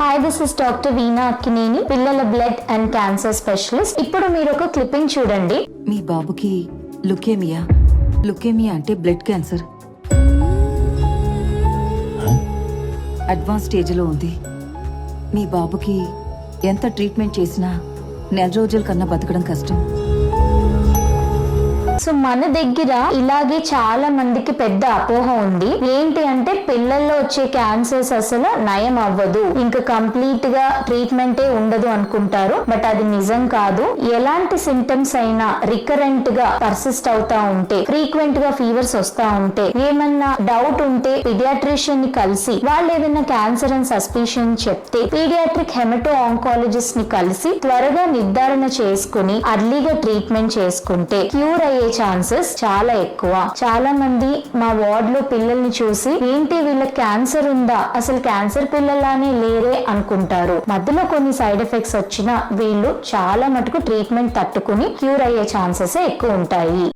Hi, this is doctor వీణా అక్కినేని, పిల్లల blood and cancer specialist. ఇప్పుడు మీరు ఒక క్లిప్పింగ్ చూడండి. మీ బాబుకి లుకేమియా అంటే బ్లడ్ క్యాన్సర్. అడ్వాన్స్ స్టేజ్లో ఉంది. మీ బాబుకి ఎంత ట్రీట్మెంట్ చేసినా నెల రోజుల కన్నా బతకడం కష్టం. సో మన దగ్గర ఇలాగే చాలా మందికి పెద్ద అపోహ ఉంది. ఏంటి అంటే పిల్లల్లో వచ్చే క్యాన్సర్స్ అసలు నయం అవ్వదు, ఇంకా కంప్లీట్ గా ట్రీట్మెంటే ఉండదు అనుకుంటారు. బట్ అది నిజం కాదు. ఎలాంటి సింటమ్స్ అయినా రికరెంట్ గా పర్సిస్ట్ అవుతా ఉంటే, ఫ్రీక్వెంట్ గా ఫీవర్స్ వస్తా ఉంటే, ఏమన్నా డౌట్ ఉంటే పీడియాట్రిషియన్ ని కలిసి, వాళ్ళు ఏదైనా క్యాన్సర్ అని సస్పిషన్ చెప్తే పీడియాట్రిక్ హెమటో ఆంకాలజిస్ట్ ని కలిసి త్వరగా నిర్ధారణ చేసుకుని అర్లీగా ట్రీట్మెంట్ చేసుకుంటే క్యూర్ అయ్యే ఛాన్సెస్ చాలా ఎక్కువ. చాలా మంది మా వార్డ్ లో పిల్లల్ని చూసి ఏంటి వీళ్ళ క్యాన్సర్ ఉందా, అసలు క్యాన్సర్ పిల్లలానే లేరే అనుకుంటారు. మధ్యలో కొన్ని సైడ్ ఎఫెక్ట్స్ వచ్చినా వీళ్ళు చాలా మటుకు ట్రీట్మెంట్ తట్టుకుని క్యూర్ అయ్యే ఛాన్సెస్ ఎక్కువ ఉంటాయి.